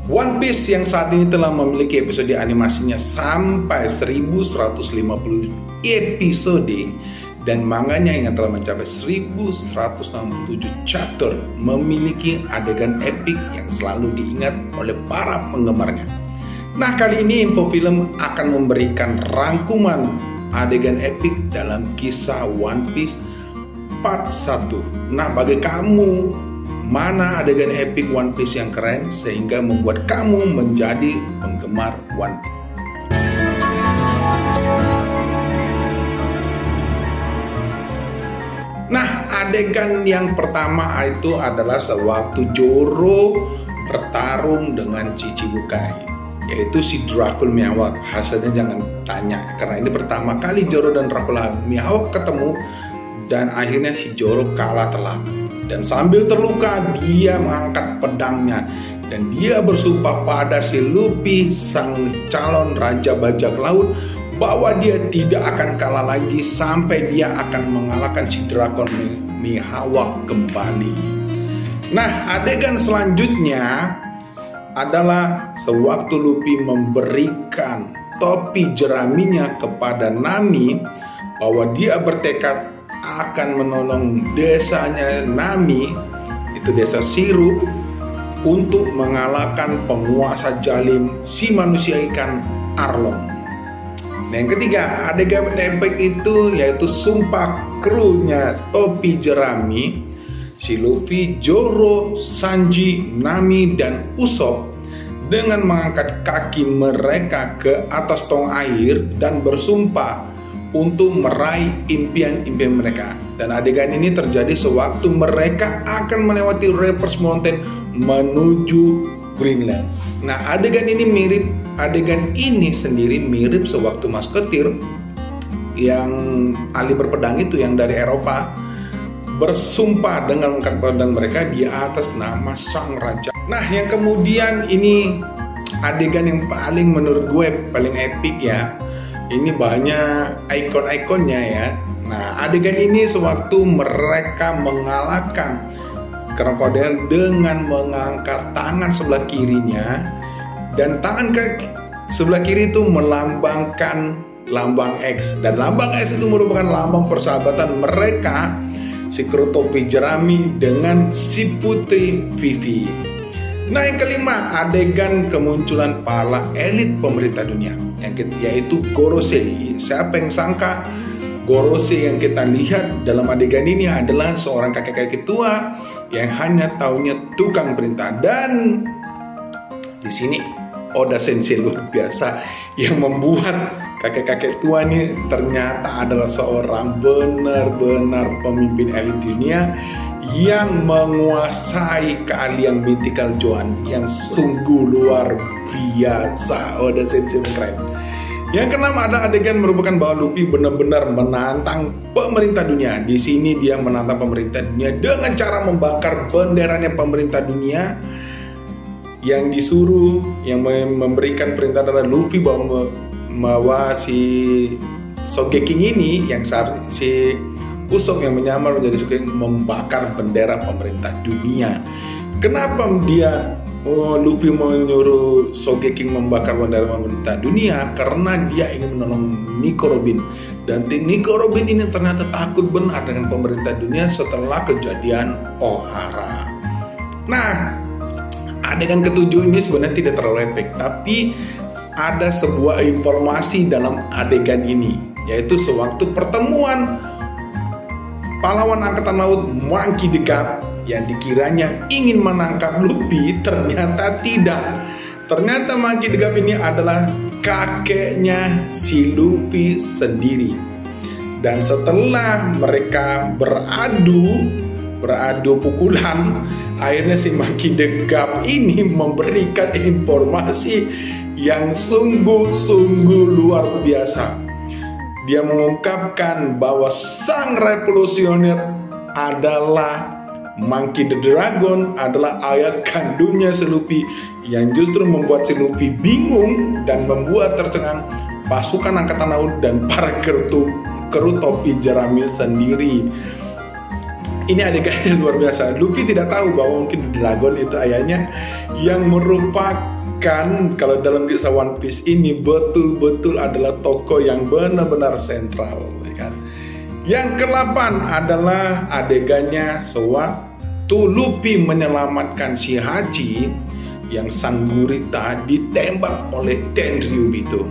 One Piece yang saat ini telah memiliki episode animasinya sampai 1150 episode dan manganya yang telah mencapai 1167 chapter memiliki adegan epik yang selalu diingat oleh para penggemarnya. Nah, kali ini Info Film akan memberikan rangkuman adegan epik dalam kisah One Piece part 1. Nah, bagi kamu, mana adegan epic One Piece yang keren sehingga membuat kamu menjadi penggemar One Piece? Nah, adegan yang pertama itu adalah sewaktu Zoro bertarung dengan Chichibukai, yaitu si Dracul Mihawk. Hasilnya jangan tanya, karena ini pertama kali Zoro dan Dracul Mihawk ketemu dan akhirnya si Zoro kalah telak. Dan sambil terluka dia mengangkat pedangnya dan dia bersumpah pada si Luffy, sang calon raja bajak laut, bahwa dia tidak akan kalah lagi sampai dia akan mengalahkan si Dracul Mihawk kembali. Nah, adegan selanjutnya adalah sewaktu Luffy memberikan topi jeraminya kepada Nami, bahwa dia bertekad akan menolong desanya Nami, itu desa Sirup, untuk mengalahkan penguasa jalim si manusia ikan Arlong. Nah, yang ketiga, adegan epic itu yaitu sumpah krunya topi jerami, si Luffy, Zoro, Sanji, Nami, dan Usopp dengan mengangkat kaki mereka ke atas tong air dan bersumpah untuk meraih impian-impian mereka. Dan adegan ini terjadi sewaktu mereka akan melewati Reverse Mountain menuju Greenland. Nah, adegan ini sendiri mirip sewaktu Musketeer yang ahli berpedang itu yang dari Eropa bersumpah dengan mengangkat pedang mereka di atas nama sang raja. Nah, yang kemudian ini adegan yang paling menurut gue paling epic ya. Ini banyak ikon-ikonnya ya. Nah, adegan ini sewaktu mereka mengalahkan krokodil dengan mengangkat tangan sebelah kirinya, dan tangan kaki sebelah kiri itu melambangkan lambang X, dan lambang X itu merupakan lambang persahabatan mereka, si kru topi jerami dengan si putri Vivi. Nah, yang kelima, adegan kemunculan para elit pemerintah dunia, yaitu Gorosei. Siapa yang sangka Gorosei yang kita lihat dalam adegan ini adalah seorang kakek-kakek tua yang hanya taunya tukang perintah. Dan di sini Oda Sensei luar biasa yang membuat kakek-kakek tua ini ternyata adalah seorang benar-benar pemimpin elit dunia yang menguasai keahlian mythical Joan yang sungguh luar biasa. Oda Sensei keren. Yang keenam, ada adegan merupakan bahwa Luffy benar-benar menantang pemerintah dunia. Di sini dia menantang pemerintah dunia dengan cara membakar benderanya pemerintah dunia. Yang disuruh, yang memberikan perintah adalah Luffy bahwa si Sogeking ini, yang si Usopp yang menyamar menjadi Sogeking, membakar bendera pemerintah dunia. Kenapa Luffy menyuruh Sogeking membakar bendera pemerintah dunia? Karena dia ingin menolong Nico Robin. Dan Nico Robin ini ternyata takut benar dengan pemerintah dunia setelah kejadian Ohara. Nah, adegan ketujuh ini sebenarnya tidak terlalu epic, tapi ada sebuah informasi dalam adegan ini, yaitu sewaktu pertemuan pahlawan angkatan laut Monkey D. Gap yang dikiranya ingin menangkap Luffy, ternyata tidak. Ternyata Monkey D. Gap ini adalah kakeknya si Luffy sendiri. Dan setelah mereka beradu pukulan, akhirnya si Monkey D. Gap ini memberikan informasi yang sungguh-sungguh luar biasa. Dia mengungkapkan bahwa sang revolusioner adalah Monkey the Dragon, adalah ayah kandungnya si Luffy, yang justru membuat si Luffy bingung dan membuat tercengang pasukan angkatan laut dan para kru topi jerami sendiri. Ini adegan yang luar biasa. Luffy tidak tahu bahwa mungkin Dragon itu ayahnya, yang merupakan kalau dalam kisah One Piece ini betul-betul adalah tokoh yang benar-benar sentral, ya kan? Yang ke-8 adalah adegannya sewaktu Luffy menyelamatkan si Hachi yang sang gurita ditembak oleh Tenryubito.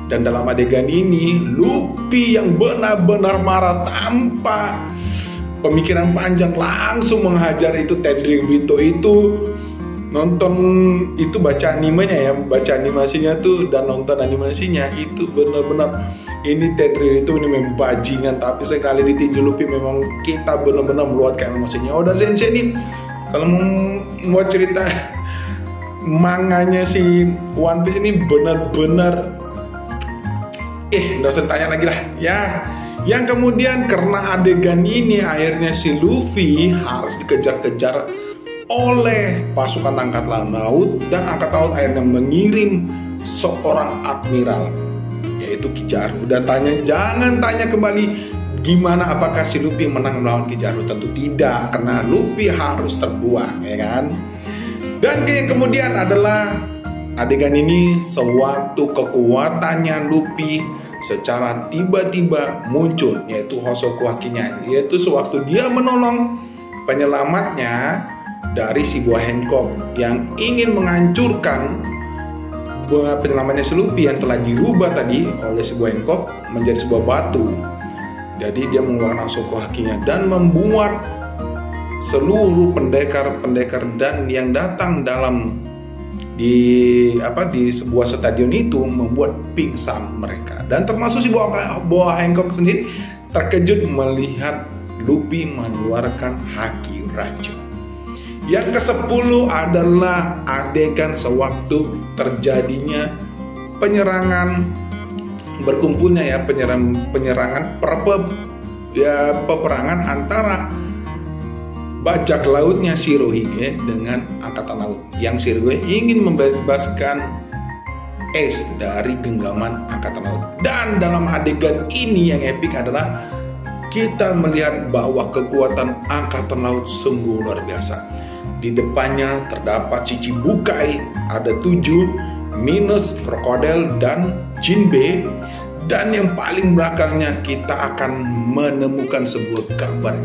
Dan dalam adegan ini Luffy yang benar-benar marah tanpa pemikiran panjang langsung menghajar itu Tenryubito itu. Nonton itu, baca animenya ya, baca animasinya tuh dan nonton animasinya itu benar-benar ini Tenryubito ini memang bajingan, tapi sekali ditinju Luffy memang kita benar-benar meluapkan emosinya. Oda Sensei nih kalau mau cerita manganya si One Piece ini benar-benar nggak usah tanya lagi lah ya. Yang kemudian karena adegan ini akhirnya si Luffy harus dikejar-kejar oleh pasukan angkatan laut, dan angkatan laut akhirnya mengirim seorang admiral yaitu Kizaru. Dan jangan tanya kembali gimana apakah si Luffy menang melawan Kizaru, tentu tidak, karena Luffy harus terbuang, ya kan. Dan yang kemudian adalah adegan ini sewaktu kekuatannya Luffy secara tiba-tiba muncul, yaitu Hosoku Haki-nya, yaitu sewaktu dia menolong penyelamatnya dari si buah Hancock yang ingin menghancurkan penyelamatnya si Luffy yang telah dirubah tadi oleh si buah Hancock menjadi sebuah batu. Jadi dia mengeluarkan Hosoku Haki-nya dan membuat seluruh pendekar-pendekar dan yang datang di sebuah stadion itu membuat pingsan mereka, dan termasuk si buah Hancock sendiri terkejut melihat Luffy mengeluarkan haki raja. Yang ke-10 adalah adegan sewaktu terjadinya penyerangan, berkumpulnya ya peperangan antara bajak lautnya Shirohige dengan angkatan laut, yang Shirohige ingin membebaskan Ace dari genggaman angkatan laut. Dan dalam adegan ini yang epik adalah kita melihat bahwa kekuatan angkatan laut sungguh luar biasa. Di depannya terdapat Shichibukai ada 7 minus Crocodile dan Jinbe, dan yang paling belakangnya kita akan menemukan sebuah gambar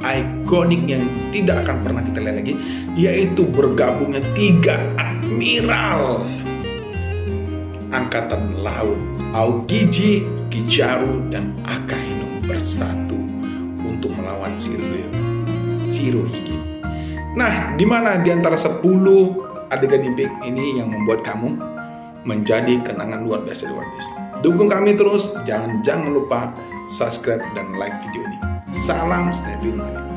ikonik yang tidak akan pernah kita lihat lagi, yaitu bergabungnya 3 admiral angkatan laut, Aokiji, Kizaru, dan Akainu bersatu untuk melawan Shirohige. Nah, di mana di antara 10 adegan epic ini yang membuat kamu menjadi kenangan luar biasa di One Piece? Dukung kami terus, jangan lupa subscribe dan like video ini. Salam Snappy Money.